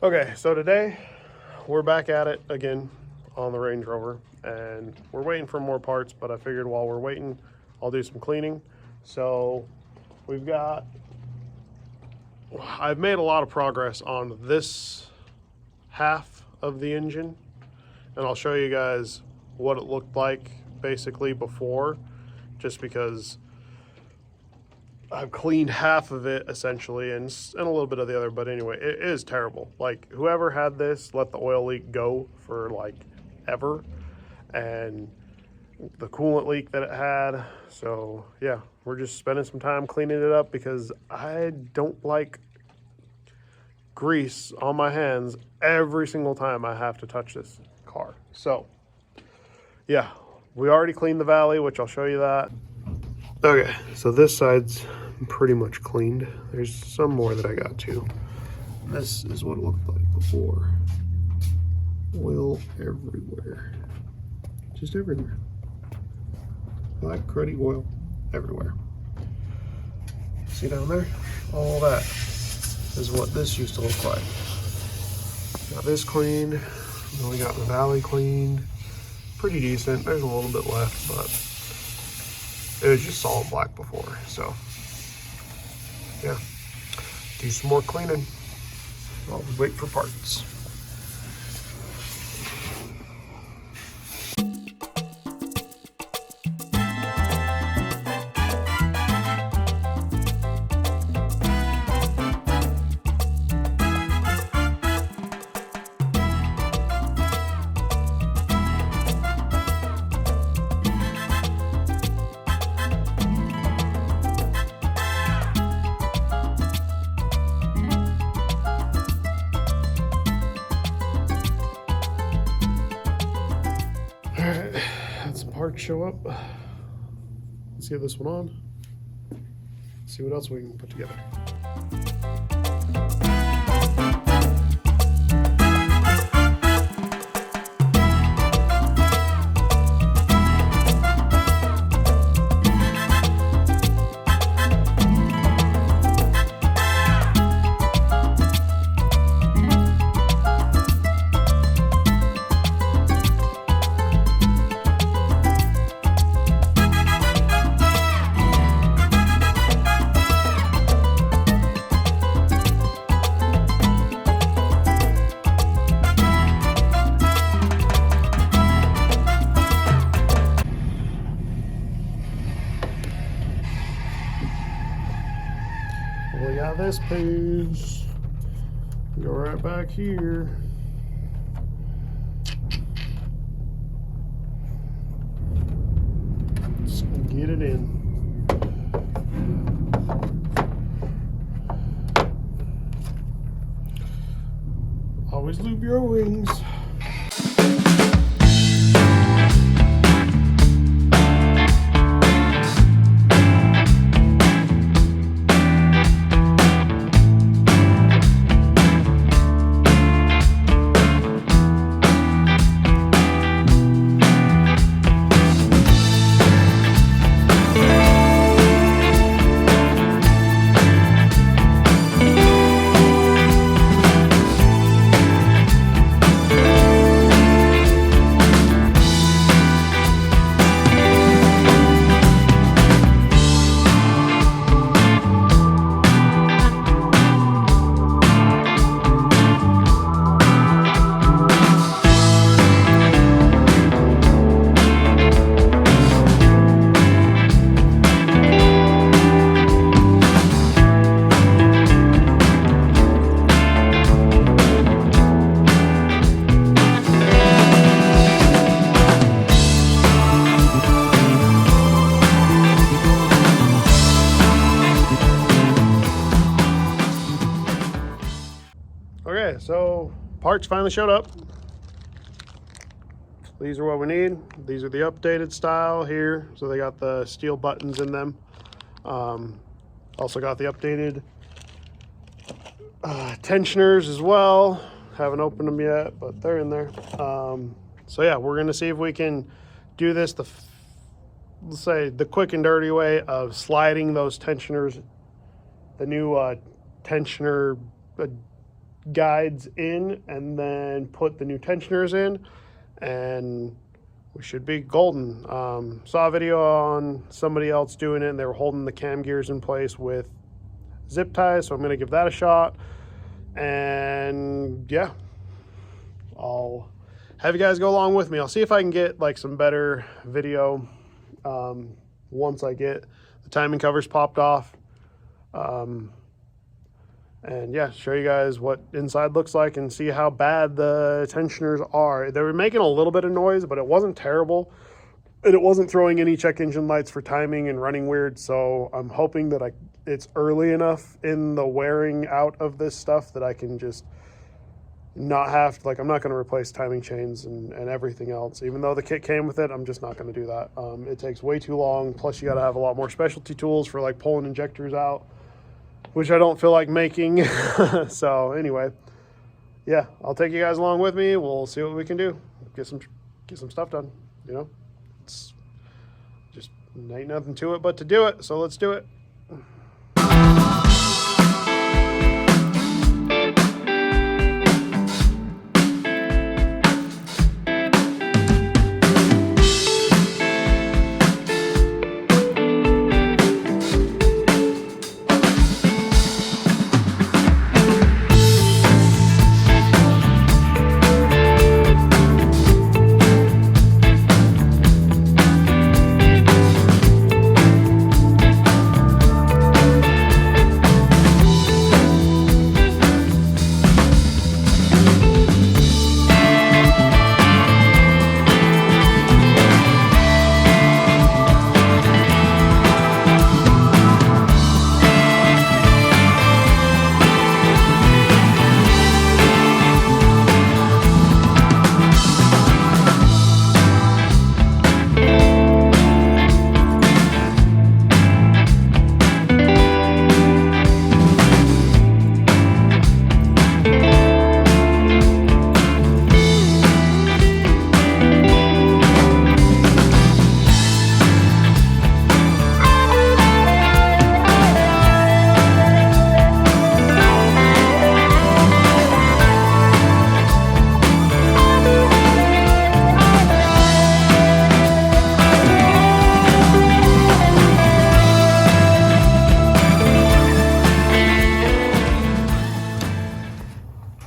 Okay, so today we're back at it again on the Range Rover, and we're waiting for more parts, but I figured while we're waiting, I'll do some cleaning. So we've got, I've made a lot of progress on this half of the engine, and I'll show you guys what it looked like basically before, just because I've cleaned half of it essentially, and a little bit of the other, but anyway, it is terrible. Like, whoever had this let the oil leak go for like ever, and the coolant leak that it had. So yeah, we're just spending some time cleaning it up because I don't like grease on my hands every single time I have to touch this car. So yeah, we already cleaned the valley, which I'll show you that. Okay, so this side's pretty much cleaned. There's some more that I got to. This is what it looked like before. Oil everywhere. Just everywhere. Black cruddy oil everywhere. See down there? All that is what this used to look like. Got this cleaned. Then we got the valley cleaned. Pretty decent. There's a little bit left, but it was just solid black before. So yeah, do some more cleaning. I'll wait for parts. Alright, had some parts show up. Let's get this one on. See what else we can put together. We got this piece. Go right back here. Just get it in. Always lube your wings. Okay, so parts finally showed up. These are what we need. These are the updated style here. So they got the steel buttons in them. Also got the updated tensioners as well. Haven't opened them yet, but they're in there. So yeah, we're gonna see if we can do this let's say the quick and dirty way of sliding those tensioners, the new tensioner guides in and then put the new tensioners in, and we should be golden. Saw a video on somebody else doing it, and they were holding the cam gears in place with zip ties, so I'm going to give that a shot. And yeah, I'll have you guys go along with me. I'll see if I can get like some better video once I get the timing covers popped off. And yeah, show you guys what inside looks like and see how bad the tensioners are. They were making a little bit of noise, but it wasn't terrible. And it wasn't throwing any check engine lights for timing and running weird. So I'm hoping that it's early enough in the wearing out of this stuff that I can just not have to, like, I'm not going to replace timing chains and everything else. Even though the kit came with it, I'm just not going to do that. It takes way too long. Plus you got to have a lot more specialty tools for like pulling injectors out, which I don't feel like making. So anyway, yeah, I'll take you guys along with me. We'll see what we can do. Get some stuff done, you know? It's just ain't nothing to it but to do it. So let's do it.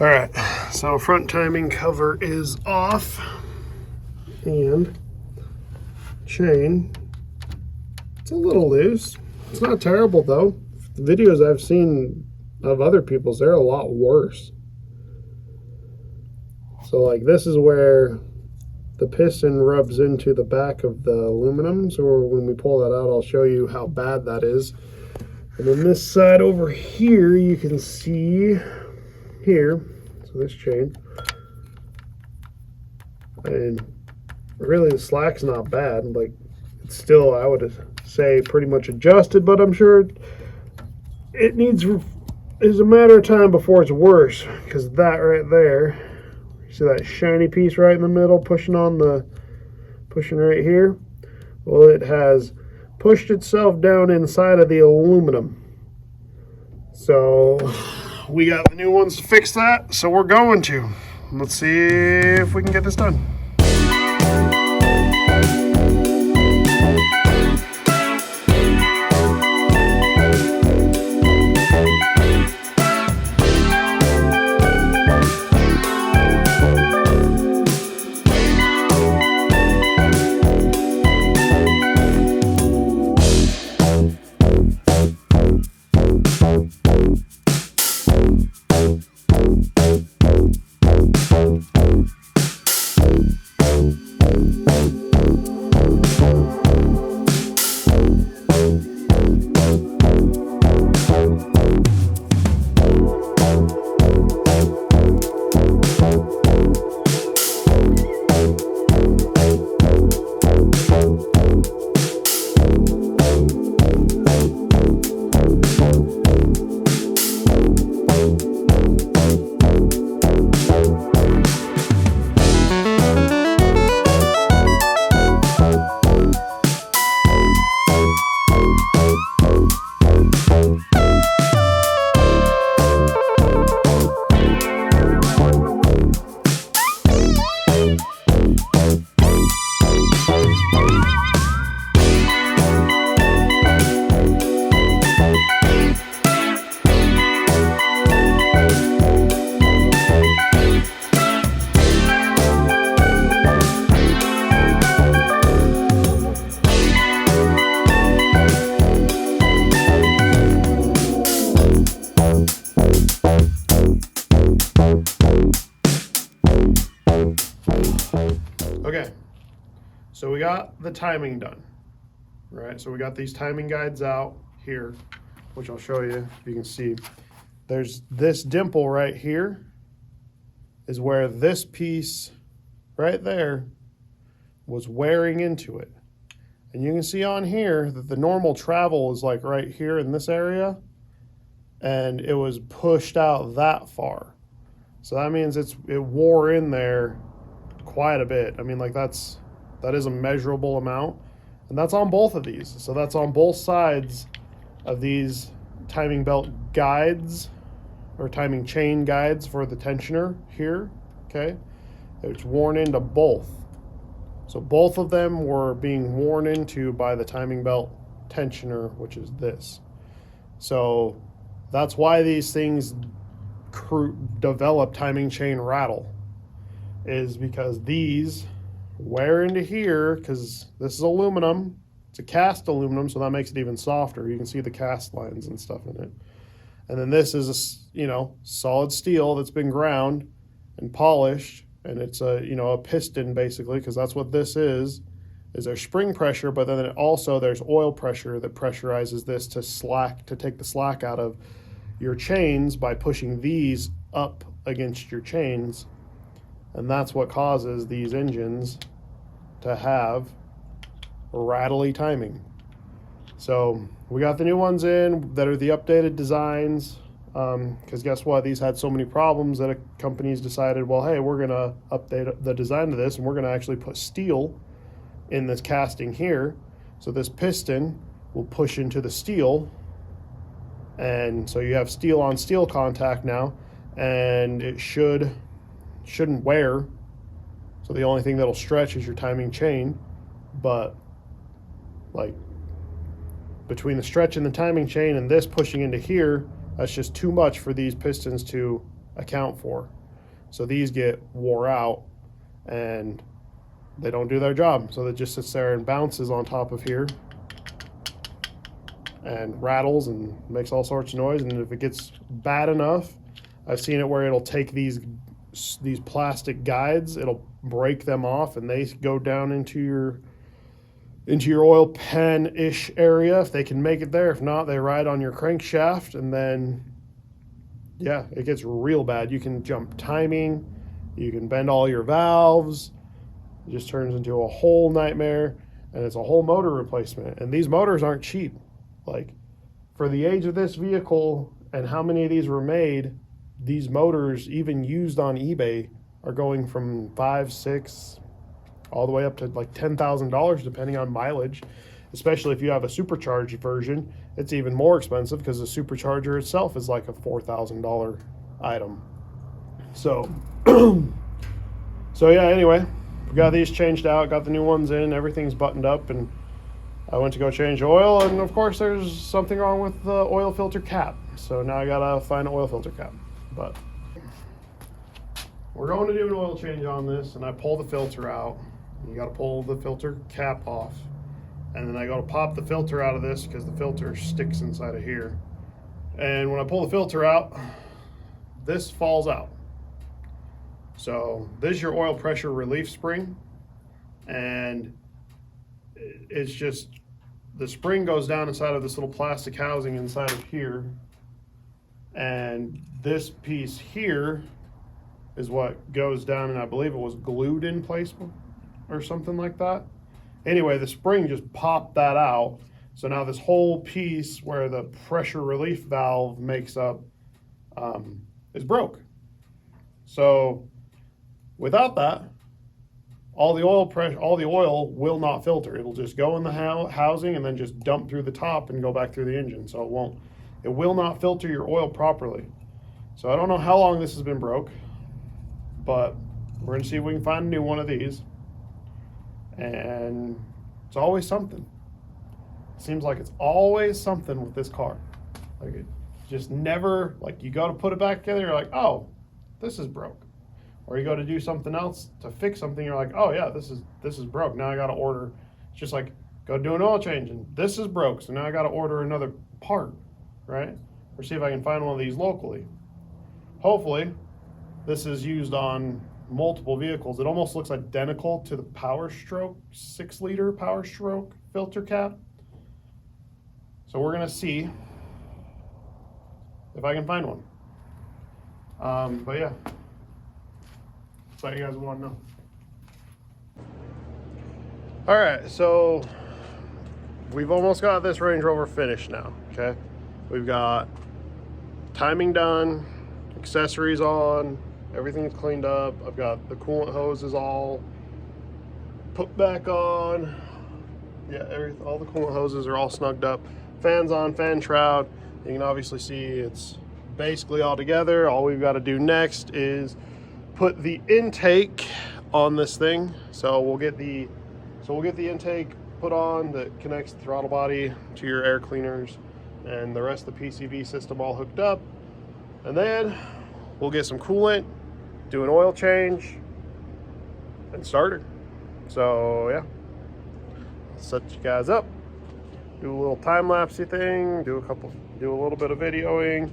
All right, so front timing cover is off, and chain, it's a little loose. It's not terrible though. The videos I've seen of other people's, they're a lot worse. So like this is where the piston rubs into the back of the aluminum. So when we pull that out, I'll show you how bad that is. And then this side over here, you can see here, so this chain, and really the slack's not bad. Like, it's still, I would say, pretty much adjusted, but I'm sure it needs, is a matter of time before it's worse, because that right there, you see that shiny piece right in the middle pushing right here? Well, it has pushed itself down inside of the aluminum. So we got the new ones to fix that, so we're going to. Let's see if we can get this done. So we got the timing done, right? So we got these timing guides out here, which I'll show you if you can see. There's this dimple right here is where this piece right there was wearing into it. And you can see on here that the normal travel is like right here in this area, and it was pushed out that far. So that means it wore in there quite a bit. I mean, like that is a measurable amount, and that's on both of these. So that's on both sides of these timing belt guides or timing chain guides for the tensioner here, okay? It's worn into both. So both of them were being worn into by the timing belt tensioner, which is this. So that's why these things develop timing chain rattle, is because these wear into here, because this is aluminum. It's a cast aluminum, so that makes it even softer. You can see the cast lines and stuff in it. And then this is a, solid steel that's been ground and polished, and it's a, a piston basically, because that's what this is there's spring pressure, but then there's oil pressure that pressurizes this to take the slack out of your chains by pushing these up against your chains. And that's what causes these engines to have rattly timing. So we got the new ones in that are the updated designs, because guess what? These had so many problems that companies decided, well, hey, we're going to update the design of this, and we're going to actually put steel in this casting here. So this piston will push into the steel, and so you have steel on steel contact now, and it shouldn't wear. So the only thing that'll stretch is your timing chain, but like between the stretch in the timing chain and this pushing into here, that's just too much for these pistons to account for. So these get wore out and they don't do their job. So it just sits there and bounces on top of here and rattles and makes all sorts of noise. And if it gets bad enough, I've seen it where it'll take these plastic guides, it'll break them off, and they go down into your oil pan-ish area if they can make it there. If not, they ride on your crankshaft, and then yeah, it gets real bad. You can jump timing, you can bend all your valves. It just turns into a whole nightmare, and it's a whole motor replacement. And these motors aren't cheap. Like, for the age of this vehicle and how many of these were made, these motors, even used on eBay, are going from $5,000, $6,000, all the way up to like $10,000 depending on mileage. Especially if you have a supercharged version, it's even more expensive because the supercharger itself is like a $4,000 item. So, so yeah, anyway, we got these changed out, got the new ones in, everything's buttoned up, and I went to go change oil, and of course there's something wrong with the oil filter cap. So now I gotta find an oil filter cap. But we're going to do an oil change on this, and I pull the filter out. You got to pull the filter cap off, and then I go to pop the filter out of this because the filter sticks inside of here. And when I pull the filter out, this falls out. So this is your oil pressure relief spring, and it's just the spring goes down inside of this little plastic housing inside of here, and this piece here is what goes down, and I believe it was glued in place or something like that. Anyway, the spring just popped that out. So now this whole piece where the pressure relief valve makes up is broke. So without that, all the oil will not filter. It'll just go in the housing and then just dump through the top and go back through the engine. So it will not filter your oil properly. So I don't know how long this has been broke, but we're gonna see if we can find a new one of these. And it's always something. It seems like it's always something with this car. Like, it just never, like, you go to put it back together, you're like, oh, this is broke. Or you go to do something else to fix something, you're like, oh yeah, this is broke. Now I gotta order. It's just like, go do an oil change and this is broke, so now I gotta order another part, right? Or see if I can find one of these locally. Hopefully, this is used on multiple vehicles. It almost looks identical to the Power Stroke 6-liter Power Stroke filter cap. So we're gonna see if I can find one. But yeah, that's what you guys want to know. All right, so we've almost got this Range Rover finished now, okay? We've got timing done, accessories on, everything's cleaned up. I've got the coolant hoses all put back on. Yeah, all the coolant hoses are all snugged up. Fans on, fan shroud. You can obviously see it's basically all together. All we've got to do next is put the intake on this thing. So we'll get the intake put on that connects the throttle body to your air cleaners and the rest of the PCV system all hooked up. And then we'll get some coolant, do an oil change, and start her. So yeah, I'll set you guys up, do a little time-lapsey thing, do a little bit of videoing.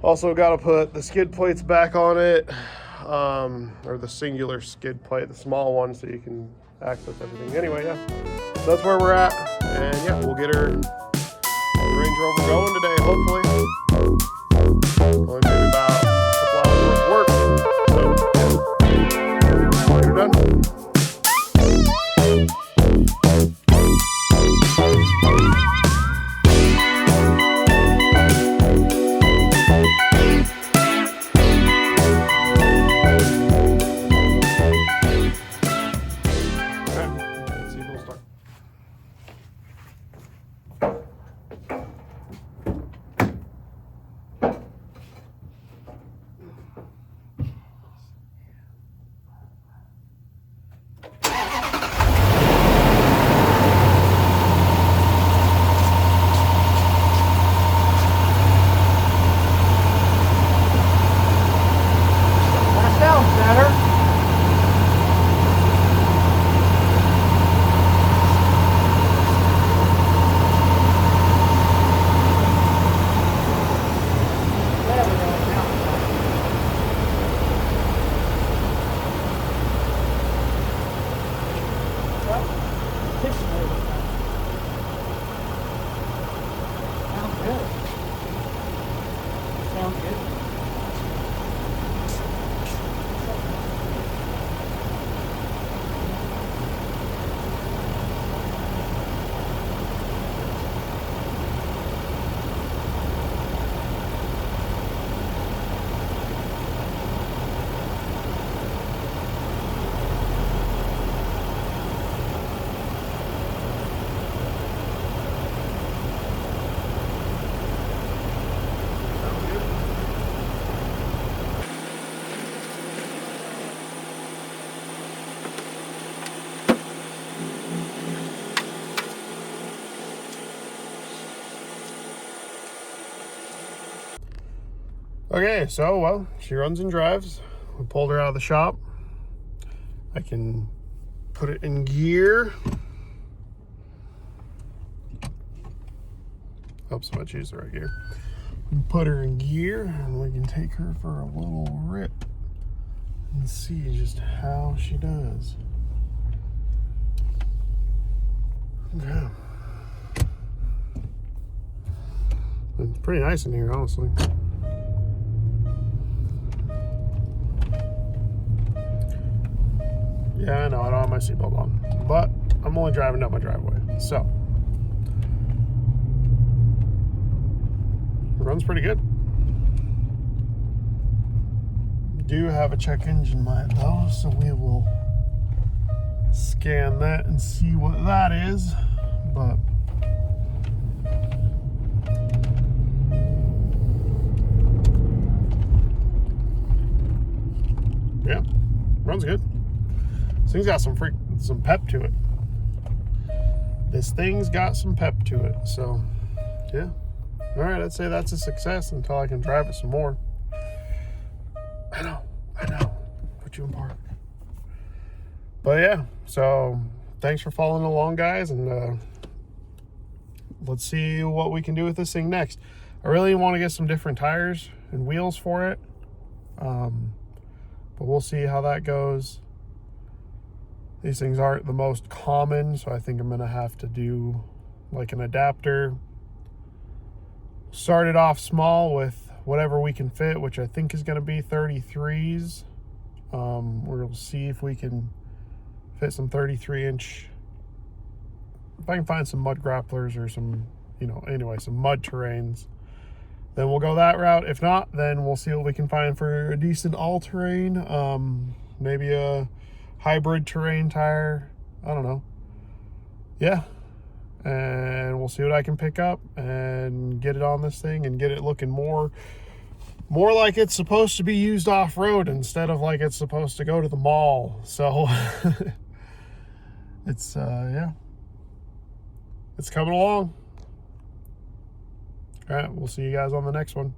Also got to put the skid plates back on it, or the singular skid plate, the small one, so you can access everything. Anyway, yeah, so that's where we're at, and yeah, we'll get her Range Rover going today, hopefully. Only maybe about a couple hours worth of work, so yeah, we're done. Okay, so, well, she runs and drives. We pulled her out of the shop. I can put it in gear. Oops, if I choose the right gear. Put her in gear, and we can take her for a little rip and see just how she does. Okay. It's pretty nice in here, honestly. Yeah, I know, I don't have my seatbelt on, but I'm only driving down my driveway, so. It runs pretty good. Do have a check engine light though, so we will scan that and see what that is, but. Yeah, runs good. This thing's got some pep to it. This thing's got some pep to it, so yeah. All right, I'd say that's a success until I can drive it some more. I know. Put you in park. But yeah, so thanks for following along, guys, and let's see what we can do with this thing next. I really want to get some different tires and wheels for it. but we'll see how that goes. These things aren't the most common, so I think I'm gonna have to do like an adapter. Started off small with whatever we can fit, which I think is gonna be 33s. We'll see if we can fit some 33-inch. If I can find some mud grapplers or some, anyway, some mud terrains, then we'll go that route. If not, then we'll see what we can find for a decent all-terrain. Maybe a hybrid terrain tire. I don't know. Yeah. And we'll see what I can pick up and get it on this thing and get it looking more like it's supposed to be used off-road instead of like it's supposed to go to the mall. So it's yeah, it's coming along. All right, we'll see you guys on the next one.